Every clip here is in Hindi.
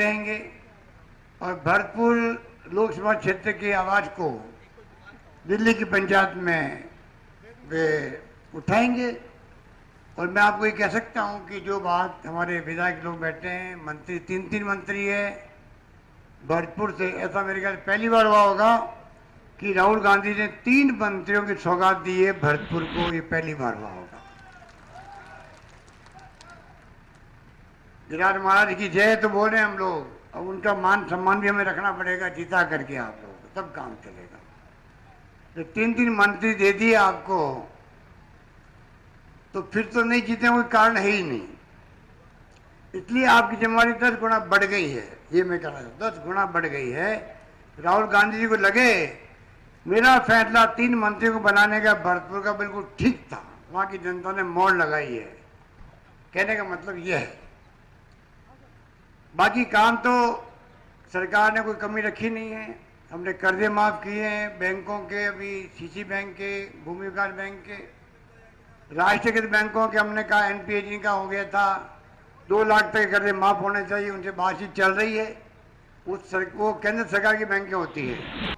रहेंगे और भरतपुर लोकसभा क्षेत्र की आवाज़ को दिल्ली की पंचायत में वे उठाएंगे। और मैं आपको ये कह सकता हूँ कि जो बात हमारे विधायक लोग बैठे हैं, मंत्री 3 मंत्री है भरतपुर से, ऐसा मेरे ख्याल पहली बार हुआ होगा कि राहुल गांधी ने 3 मंत्रियों की सौगात दी है भरतपुर को, ये पहली बार हुआ होगा। गिरिराज महाराज की जय तो बोले हम लोग, अब उनका मान सम्मान भी हमें रखना पड़ेगा, जीता करके आप लोग तब काम चलेगा। जो 3 मंत्री दे दिए आपको तो फिर तो नहीं जीते, कोई कारण है ही नहीं। इसलिए आपकी जिम्मेवारी 10 गुना बढ़ गई है, ये मैं कह रहा हूँ 10 गुना बढ़ गई है। राहुल गांधी जी को लगे मेरा फैसला 3 मंत्रियों को बनाने का भरतपुर का बिल्कुल ठीक था, वहां की जनता ने मोड़ लगाई है, कहने का मतलब यह है। बाकी काम तो सरकार ने कोई कमी रखी नहीं है। हमने कर्जे माफ किए हैं बैंकों के, अभी सीसी बैंक के, भूमि विकास बैंक के, राष्ट्रीयकृत बैंकों के हमने कहा एनपीए जिनका हो गया था 2 लाख तक कर्जे माफ होने चाहिए, उनसे बातचीत चल रही है। वो केंद्र सरकार की बैंकें होती है,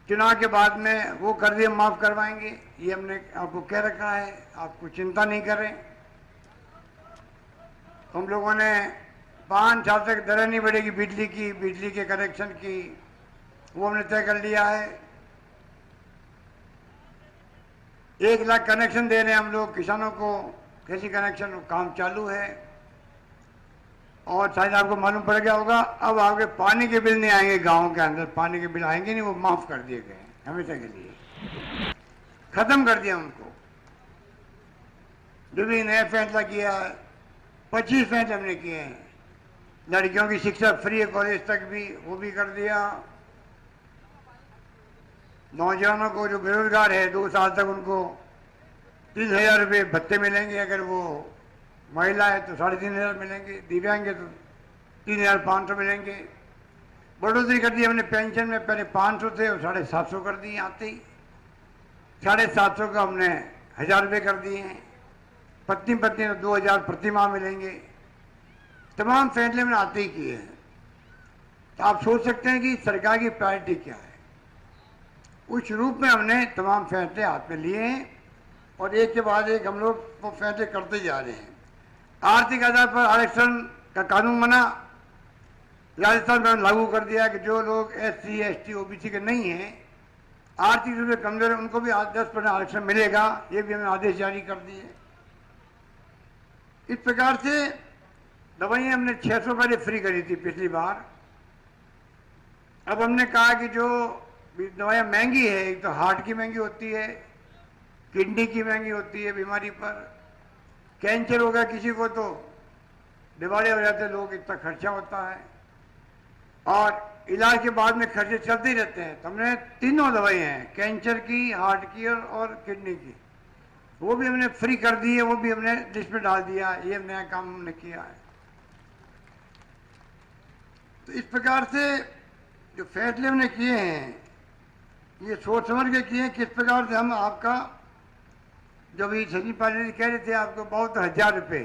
चुनाव के बाद में वो कर्जे माफ करवाएंगे, ये हमने आपको कह रखा है, आपको चिंता नहीं करें। हम लोगों ने 5 साल तक दरें नहीं बढ़ेगी बिजली के कनेक्शन की, वो हमने तय कर लिया है। 1 लाख कनेक्शन दे रहे हैं हम लोग किसानों को, कृषि कनेक्शन काम चालू है। और शायद आपको मालूम पड़ गया होगा, अब आगे पानी के बिल नहीं आएंगे, गाँव के अंदर पानी के बिल आएंगे नहीं, वो माफ कर दिए गए हमेशा के लिए, खत्म कर दिया उनको। जो भी नया फैसला किया है 25 फैसले हमने किए हैं। लड़कियों की शिक्षा फ्री है कॉलेज तक भी, वो भी कर दिया। नौजवानों को जो बेरोजगार है 2 साल तक उनको 30,000 रुपये भत्ते मिलेंगे, अगर वो महिला है तो 3,500 मिलेंगे, दिव्यांग है तो 3,500 मिलेंगे। बढ़ोतरी कर दी हमने पेंशन में, पहले 500 थे और 750 कर दिए आते ही, 750 का हमने 1,000 रुपये कर दिए हैं। पत्नी तो 2,000 प्रति माह मिलेंगे। तमाम फैसले मैंने आते ही किए हैं। तो आप सोच सकते हैं कि सरकार की प्रायोरिटी क्या है। उस रूप में हमने तमाम फैसले हाथ में लिए हैं और एक के बाद एक हम लोग वो फैसले करते जा रहे हैं। आर्थिक आधार पर आरक्षण का कानून बना, राजस्थान में लागू कर दिया कि जो लोग SC ST OBC के नहीं हैं, आर्थिक रूप से कमजोर है, उनको भी 10% आरक्षण मिलेगा, ये भी हमने आदेश जारी कर दिए। इस प्रकार से दवाइयाँ हमने 600 पहले फ्री करी थी पिछली बार। अब हमने कहा कि जो दवाइयाँ महंगी है, एक तो हार्ट की महंगी होती है, किडनी की महंगी होती है, बीमारी पर कैंसर हो गया किसी को तो दिवालिया हो जाते लोग, इतना खर्चा होता है और इलाज के बाद में खर्चे चलते ही रहते हैं। तो हमने 3 दवाई हैं, कैंसर की, हार्ट की और किडनी की, वो भी हमने फ्री कर दी है, वो भी हमने लिस्ट में डाल दिया। ये नया काम हमने किया है। तो इस प्रकार से जो फैसले हमने किए हैं ये सोच समझ के किए हैं, किस प्रकार से हम आपका जो भी सचिन पायलट जी कह रहे थे आपको 72,000 रुपये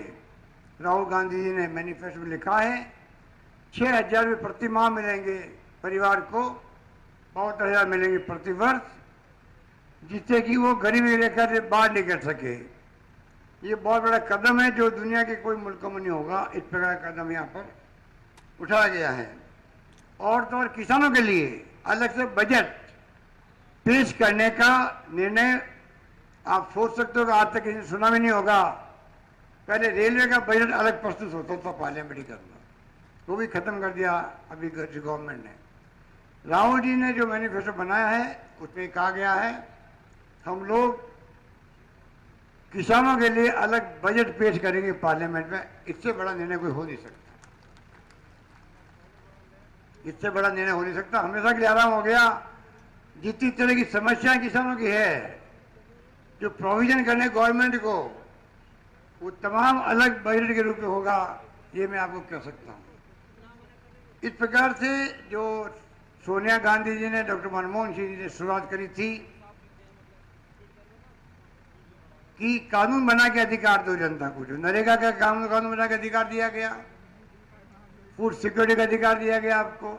राहुल गांधी जी ने मैनिफेस्टो में लिखा है, 6,000 रुपये प्रति माह मिलेंगे परिवार को, 72,000 मिलेंगे प्रति वर्ष, जिससे कि वो गरीबी रेखा से बाहर निकल सके। ये बहुत बड़ा कदम है जो दुनिया के कोई मुल्कों में नहीं होगा। इस प्रकार का कदम यहाँ पर उठाया गया है। और तो और किसानों के लिए अलग से बजट पेश करने का निर्णय, आप सोच सकते हो कि आज तक किसी ने सुना भी नहीं होगा। पहले रेलवे का बजट अलग प्रस्तुत होता था पार्लियामेंट में, वो भी खत्म कर दिया अभी गवर्नमेंट ने। राहुल जी ने जो मैनिफेस्टो बनाया है उसमें कहा गया है हम लोग किसानों के लिए अलग बजट पेश करेंगे पार्लियामेंट में। इससे बड़ा निर्णय कोई हो नहीं सकता, इससे बड़ा निर्णय हो नहीं सकता। हमेशा के लिए आराम हो गया। जितनी तरह की समस्या किसानों की है, जो प्रोविजन करने गवर्नमेंट को, वो तमाम अलग बजट के रूप में होगा, ये मैं आपको कह सकता हूँ। इस प्रकार से जो सोनिया गांधी जी ने, डॉक्टर मनमोहन सिंह जी ने शुरुआत करी थी कि कानून बना के अधिकार दो जनता को, जो नरेगा का कानून बना के अधिकार दिया गया, फूड सिक्योरिटी का अधिकार दिया गया आपको,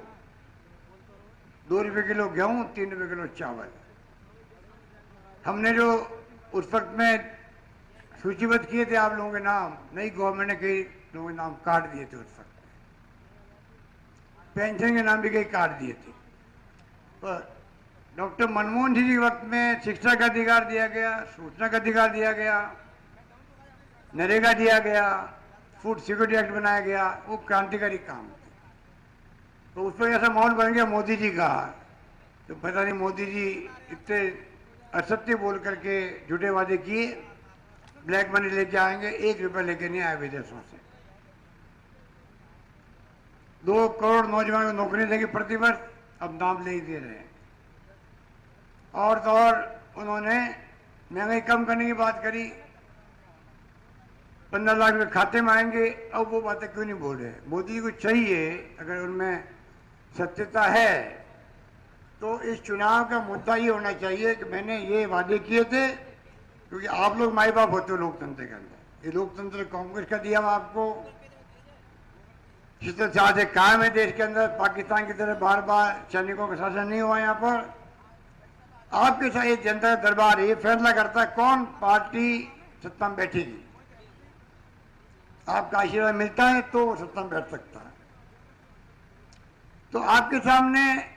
2 रुपये किलो गेहूं, 3 रुपये किलो चावल। हमने जो उस वक्त में सूचीबद्ध किए थे आप लोगों के नाम, नई गवर्नमेंट ने कई लोगों के नाम काट दिए थे उस वक्त। पेंशन के नाम भी कई काट दिए थे। पर डॉक्टर मनमोहन सिंह जी के वक्त में शिक्षा का अधिकार दिया गया, सूचना का अधिकार दिया गया, नरेगा दिया गया, फूड सिक्योरिटी एक्ट बनाया गया। वो क्रांतिकारी काम थे। तो उस पर ऐसा माहौल बन गया मोदी जी का, तो पता नहीं मोदी जी इतने असत्य बोल करके झूठे वादे किए, ब्लैक मनी लेके आएंगे, 1 रुपये लेके नहीं आए विदेशों से। 2 करोड़ नौजवानों को नौकरी देंगे प्रतिवर्ष, अब नाम ले ही दे रहे हैं। और तो और उन्होंने महंगाई कम करने की बात करी, 15 लाख रुपये खाते में आएंगे। अब वो बातें क्यों नहीं बोल रहे? मोदी जी को चाहिए, अगर उनमें सत्यता है तो इस चुनाव का मुद्दा ये होना चाहिए कि मैंने ये वादे किए थे, क्योंकि आप लोग माई बाप होते हो लोकतंत्र के अंदर। ये लोकतंत्र कांग्रेस का दिया हुआ आपको, शिष्टाचार से कायम है देश के अंदर। पाकिस्तान की तरह बार बार सैनिकों का शासन नहीं हुआ यहाँ पर। आपके साथ ये जनता का दरबार ये फैसला करता है कौन पार्टी सत्ता में बैठेगी। आपका आशीर्वाद मिलता है तो वो सत्ता में बैठ सकता है। तो आपके सामने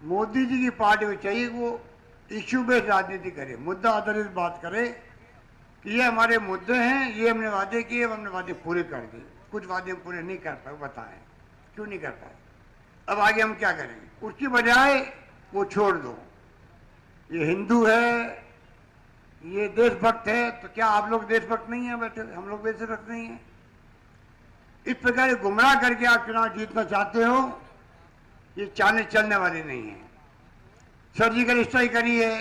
मोदी जी की पार्टी को चाहिए वो इश्यू बेस्ड राजनीति करे, मुद्दा आधारित बात करे कि ये हमारे मुद्दे हैं, ये हमने वादे किए, हमने वादे पूरे कर दिए। कुछ वादे हम पूरे नहीं कर पाए, बताएं क्यों नहीं कर पाए, अब आगे हम क्या करेंगे। उसकी बजाय वो छोड़ दो, ये हिंदू है, ये देशभक्त है, तो क्या आप लोग देशभक्त नहीं है बैठे? हम लोग देशभक्त नहीं है। इस प्रकार गुमराह करके आप चुनाव जीतना चाहते हो, ये चालें चलने वाली नहीं है। सर्जिकल स्ट्राइक करी है,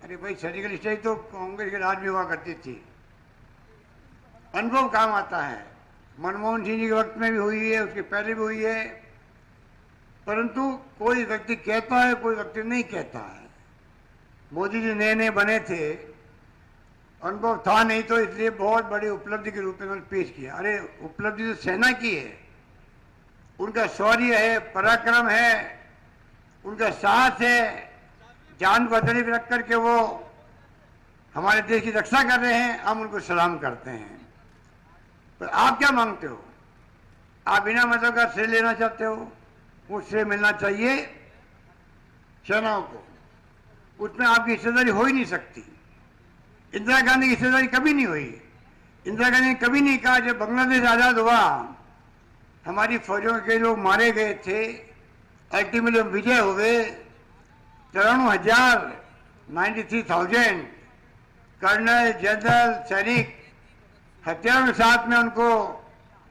अरे भाई सर्जिकल स्ट्राइक तो कांग्रेस के राज में हुआ करती थी, अनुभव काम आता है। मनमोहन सिंह जी के वक्त में भी हुई है, उसके पहले भी हुई है, परंतु कोई व्यक्ति कहता है, कोई व्यक्ति नहीं कहता है। मोदी जी नए नए बने थे, अनुभव था नहीं, तो इसलिए बहुत बड़ी उपलब्धि के रूप में उन्होंने पेश किया। अरे उपलब्धि तो सेना की है, उनका शौर्य है, पराक्रम है, उनका साहस है, जान को हथेली पे रख करके वो हमारे देश की रक्षा कर रहे हैं, हम उनको सलाम करते हैं। पर आप क्या मांगते हो? आप बिना मतलब का श्रेय लेना चाहते हो? वो श्रेय मिलना चाहिए सेनाओं को, उसमें आपकी हिस्सेदारी हो ही नहीं सकती। इंदिरा गांधी की हिस्सेदारी कभी नहीं हुई। इंदिरा गांधी ने कभी नहीं कहा जब बांग्लादेश आजाद हुआ हमारी फौजों के लोग मारे गए थे, अल्टीमेटली विजय हुए, 93,000 93,000 कर्नल जनरल सैनिक हथियारों के साथ में उनको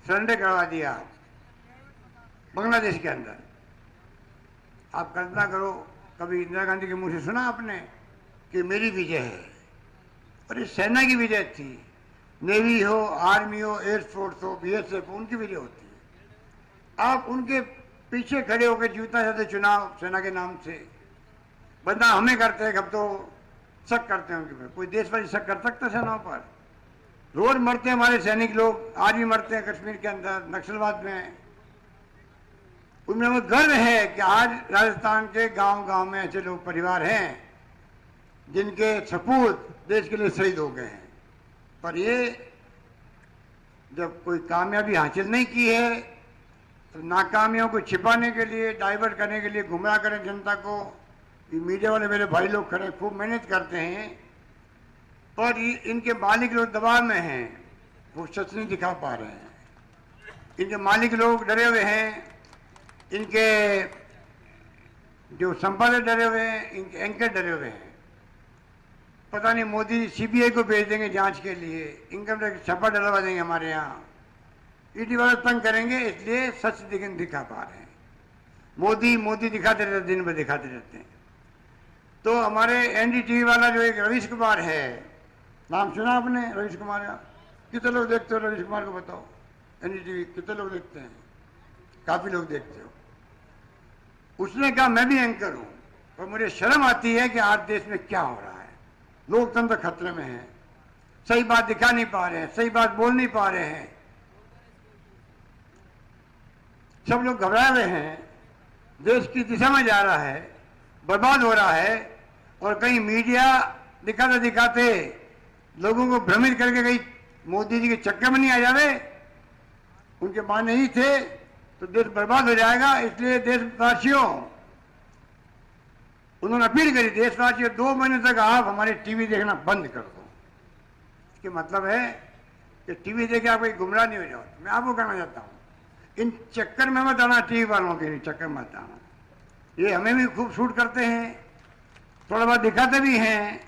सरेंडर करवा दिया बांग्लादेश के अंदर। आप कल्पना करो, कभी इंदिरा गांधी के मुंह से सुना आपने कि मेरी विजय है? और ये सेना की विजय थी, नेवी हो, आर्मी हो, एयरफोर्स हो, बीएसएफ, उनकी विजय होती है। आप उनके पीछे खड़े होकर जीतना चाहते चुनाव सेना के नाम से, बदनाम हमें करते हैं। अब तो शक करते हैं उनके पर, कोई देशवासी शक कर सकता है सेनाओं पर? रोज मरते हैं हमारे सैनिक लोग, आज भी मरते हैं कश्मीर के अंदर नक्सलवाद में। उनमें हमें गर्व है कि आज राजस्थान के गांव-गांव में ऐसे लोग परिवार हैं जिनके सपूत देश के लिए शहीद हो गए हैं। पर ये जब कोई कामयाबी हासिल नहीं की है तो नाकामियों को छिपाने के लिए, डाइवर्ट करने के लिए, गुमराह करें जनता को। ये मीडिया वाले मेरे भाई लोग खड़े खूब मेहनत करते हैं, पर इनके मालिक लोग दबाव में हैं, वो सच नहीं दिखा पा रहे हैं। इनके मालिक लोग डरे हुए हैं, इनके जो संपादक डरे हुए हैं, इनके एंकर डरे हुए हैं। पता नहीं मोदी सीबीआई को भेज देंगे जांच के लिए, इनकम टैक्स छापा डलवा देंगे हमारे यहाँ, ईडी वाले तंग करेंगे, इसलिए सच दिखा पा रहे हैं। मोदी मोदी दिखाते रहते, दिन भर दिखाते रहते हैं। तो हमारे एनडीटीवी वाला जो एक रवीश कुमार है, नाम सुना आपने रवीश कुमार का? कितने लोग देखते हो रवीश कुमार को बताओ? एनडीटीवी कितने लोग देखते हैं? काफी लोग देखते हो। उसने कहा मैं भी एंकर हूं, पर मुझे शर्म आती है कि आज देश में क्या हो रहा है। लोकतंत्र खतरे में है, सही बात दिखा नहीं पा रहे हैं, सही बात बोल नहीं पा रहे हैं। सब लोग घबराए हुए हैं, देश की दिशा में जा रहा है, बर्बाद हो रहा है, और कहीं मीडिया दिखाते दिखाते लोगों को भ्रमित करके कहीं मोदी जी के चक्कर में नहीं आ जावे, उनके मान नहीं थे तो देश बर्बाद हो जाएगा। इसलिए देशवासियों, उन्होंने अपील करी, देशवासियों 2 महीने तक आप हमारे टीवी देखना बंद कर दो। इसके मतलब है कि टीवी देखे आप कोई गुमराह नहीं हो जाओ। मैं आपको कहना चाहता हूँ, इन चक्कर में मत आना, टीवी वालों के चक्कर में मत आना। ये हमें भी खूब शूट करते हैं, थोड़ा बहुत दिखाते भी हैं,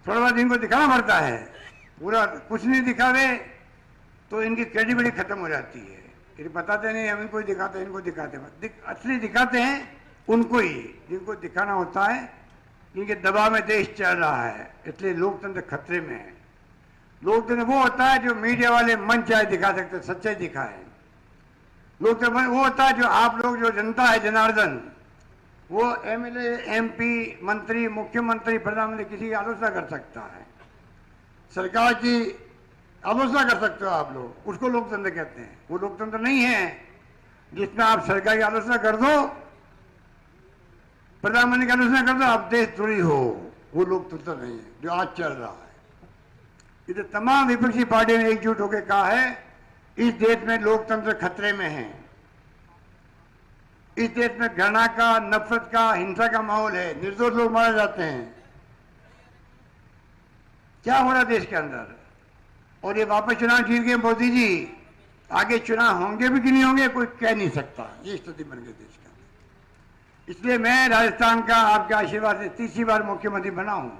थोड़ा बहुत इनको दिखाना पड़ता है, पूरा कुछ नहीं दिखावे तो इनकी क्रेडिबिलिटी खत्म हो जाती है। ये बताते नहीं, हम इनको दिखाते हैं, इनको दिखाते हैं, असली दिखाते हैं उनको ही जिनको दिखाना होता है, जिनके दबाव में देश चल रहा है। इसलिए लोकतंत्र खतरे में है। लोकतंत्र वो होता है जो मीडिया वाले मन चाहे दिखा सकते, सच्चाई दिखाए। लोकतंत्र वो होता है जो आप लोग, जो जनता है, जनार्दन, वो एमएलए, एमपी, मंत्री, मुख्यमंत्री, प्रधानमंत्री किसी की आलोचना कर सकता है, सरकार की आलोचना कर सकते हो आप लोग, उसको लोकतंत्र कहते हैं। वो लोकतंत्र नहीं है जिसमें आप सरकार की आलोचना कर दो, प्रधानमंत्री की आलोचना कर दो, आप देशद्रोही हो। वो लोकतंत्र नहीं है जो आज चल रहा है। इधर तमाम विपक्षी पार्टियों ने एकजुट होकर कहा है इस देश में लोकतंत्र खतरे में है, इस देश में घृणा का, नफरत का, हिंसा का माहौल है, निर्दोष लोग मारे जाते हैं। क्या हो रहा है देश के अंदर? और ये वापस चुनाव जीत गए मोदी जी, आगे चुनाव होंगे भी कि नहीं होंगे कोई कह नहीं सकता। ये स्थिति बन गई देश के अंदर। इसलिए मैं राजस्थान का आपके आशीर्वाद से 3री बार मुख्यमंत्री बना हूं,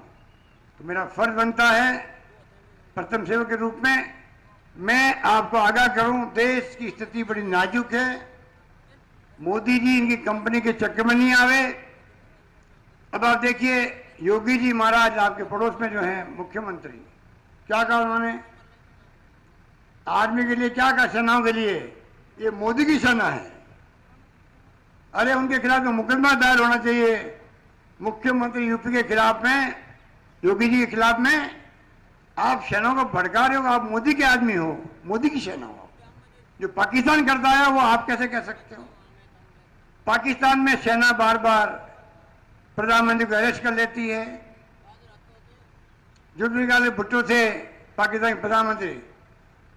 तो मेरा फर्ज बनता है प्रथम सेवक के रूप में मैं आपको आगाह करूं, देश की स्थिति बड़ी नाजुक है। मोदी जी इनकी कंपनी के चक्कर में नहीं आवे। अब आप देखिए, योगी जी महाराज आपके पड़ोस में जो हैं मुख्यमंत्री, क्या कहा उन्होंने? आर्मी के लिए क्या कहा, सेनाओं के लिए? ये मोदी की सेना है। अरे उनके खिलाफ तो मुकदमा दायर होना चाहिए। मुख्यमंत्री यूपी के खिलाफ में, योगी जी के खिलाफ में आप सेनाओं को भड़का रहे हो। आप मोदी के आदमी हो, मोदी की सेना हो। जो पाकिस्तान करता है वो आप कैसे कह सकते हो? पाकिस्तान में सेना बार बार प्रधानमंत्री को अरेस्ट कर लेती है। जुल्फिकार भुट्टो थे पाकिस्तान के प्रधानमंत्री,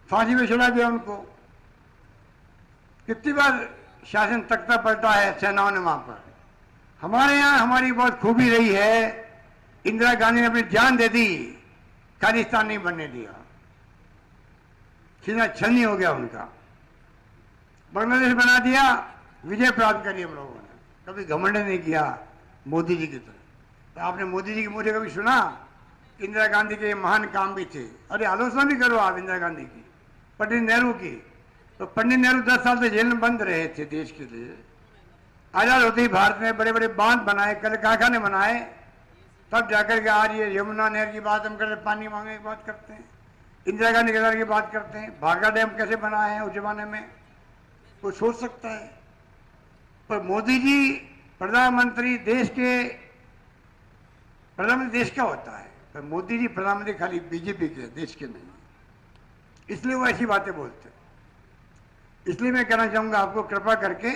फांसी में चढ़ा दिया उनको। कितनी बार शासन तख्ता पलटा है सेनाओं ने वहां पर। हमारे यहाँ हमारी बहुत खूबी रही है, इंदिरा गांधी ने अपनी जान दे दी, खालिस्तान नहीं बनने दिया, सीधा छलनी हो गया उनका। बांग्लादेश बना दिया, विजय प्राप्त करी हम लोगों ने, कभी घमंड नहीं किया मोदी जी की तरह। तो आपने मोदी जी के मुझे कभी सुना? इंदिरा गांधी के महान काम भी थे। अरे आलोचना भी करो आप इंदिरा गांधी की, पंडित नेहरू की। तो पंडित नेहरू 10 साल से जेल में बंद रहे थे देश के लिए। आजाद होते ही भारत में बड़े बड़े बांध बनाए, कल कारखाने बनाए, तब जाकर के आज ये यमुना नहर की बात हम करते, पानी मांगने की बात करते हैं, इंदिरा गांधी के की बात करते हैं। भाखड़ा डैम कैसे बनाए हैं उस जमाने में, कोई सोच सकता है? पर मोदी जी प्रधानमंत्री, देश के प्रधानमंत्री देश का होता है, पर मोदी जी प्रधानमंत्री खाली बीजेपी के, देश के नहीं। इसलिए वो ऐसी बातें बोलते हैं। इसलिए मैं कहना चाहूंगा आपको, कृपा करके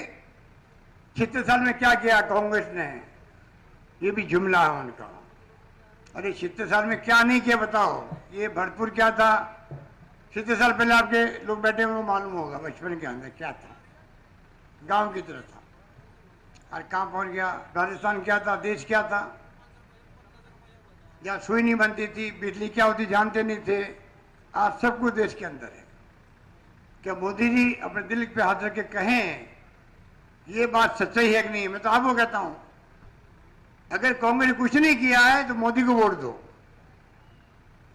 76 साल में क्या किया कांग्रेस ने, ये भी जुमला है उनका। अरे 76 साल में क्या नहीं किया बताओ? ये भरतपुर क्या था? 76 साल पहले आपके लोग बैठे हुए मालूम होगा बचपन के अंदर क्या था, गांव की तरह था। और कहाँ पहुंच गया? राजस्थान क्या था, देश क्या था? या सुई नहीं बनती थी, बिजली क्या होती जानते नहीं थे। आज सब कुछ देश के अंदर है। क्या मोदी जी अपने दिल पे हाथ रख के कहें ये बात सच्चाई है कि नहीं? मैं तो आपको कहता हूं, अगर कांग्रेस ने कुछ नहीं किया है तो मोदी को वोट दो।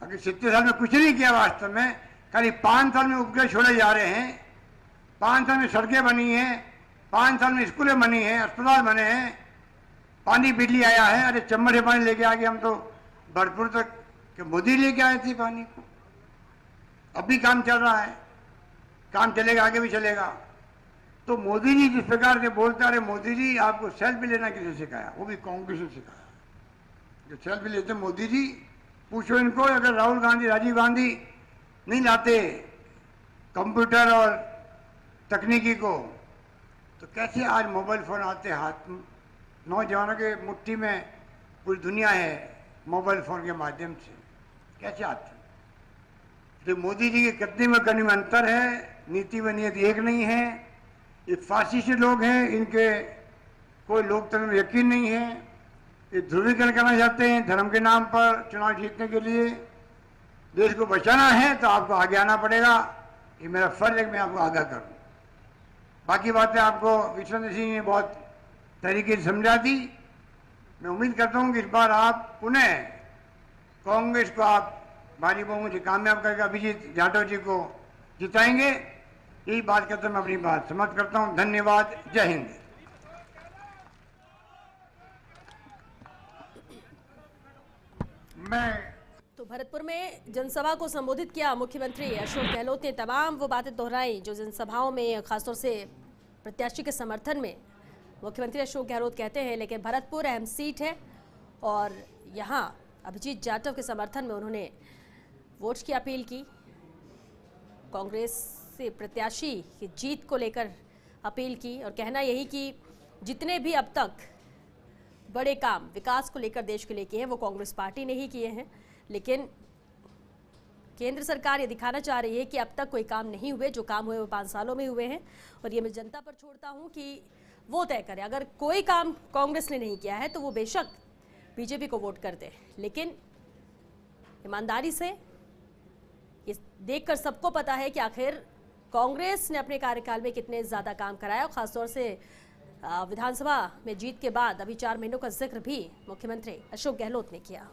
अगर 70 साल में कुछ नहीं किया वास्तव में, खाली 5 साल में उपग्रह छोड़े जा रहे हैं, 5 साल में सड़कें बनी हैं, 5 साल में स्कूलें बनी हैं, अस्पताल बने हैं, पानी बिजली आया है। अरे चम्बल से पानी लेके आ गए हम तो भरतपुर तक, कि मोदी लेके आए थे पानी को। अब भी काम चल रहा है, काम चलेगा, आगे भी चलेगा। तो मोदी जी जिस प्रकार से बोलते, अरे मोदी जी आपको सेल्फी लेना किसने सिखाया? वो भी कांग्रेस ने सिखाया। जो सेल्फी लेते मोदी जी, पूछो इनको। अगर राहुल गांधी, राजीव गांधी नहीं लाते कंप्यूटर और तकनीकी को, तो कैसे आज मोबाइल फ़ोन आते हाथ में, नौजवानों के मुट्ठी में पूरी दुनिया है मोबाइल फ़ोन के माध्यम से, कैसे आते? तो मोदी जी के कितने में करने में अंतर है, नीति व नीयत एक नहीं है। ये फासिस्ट लोग हैं, इनके कोई लोकतंत्र में यकीन नहीं है। ये ध्रुवीकरण करना चाहते हैं धर्म के नाम पर चुनाव जीतने के लिए। देश को बचाना है तो आपको आगे आना पड़ेगा, ये मेरा फर्ज है कि मैं आपको आगाह करूं। बाकी बातें आपको विश्वनाथ सिंह ने बहुत तरीके से समझा दी। मैं उम्मीद करता हूं कि इस बार आप पुनः कांग्रेस को आप भारी बहुमत से कामयाब करके अभिजीत जाटव जी को जिताएंगे। यही बात करते मैं अपनी बात समाप्त करता हूं। धन्यवाद। जय हिंद। तो भरतपुर में जनसभा को संबोधित किया मुख्यमंत्री अशोक गहलोत ने। तमाम वो बातें दोहराई जो जनसभाओं में खासतौर से प्रत्याशी के समर्थन में मुख्यमंत्री अशोक गहलोत कहते हैं। लेकिन भरतपुर अहम सीट है और यहाँ अभिजीत जाटव के समर्थन में उन्होंने वोट की अपील की। कांग्रेस से प्रत्याशी की जीत को लेकर अपील की और कहना यही कि जितने भी अब तक बड़े काम विकास को लेकर देश के लिए किए हैं वो कांग्रेस पार्टी ने ही किए हैं। लेकिन केंद्र सरकार ये दिखाना चाह रही है कि अब तक कोई काम नहीं हुए, जो काम हुए वो 5 सालों में हुए हैं। और ये मैं जनता पर छोड़ता हूं कि वो तय करे। अगर कोई काम कांग्रेस ने नहीं किया है तो वो बेशक बीजेपी को वोट कर दे, लेकिन ईमानदारी से ये देखकर सबको पता है कि आखिर कांग्रेस ने अपने कार्यकाल में कितने ज़्यादा काम कराया। और ख़ासतौर से विधानसभा में जीत के बाद अभी 4 महीनों का जिक्र भी मुख्यमंत्री अशोक गहलोत ने किया।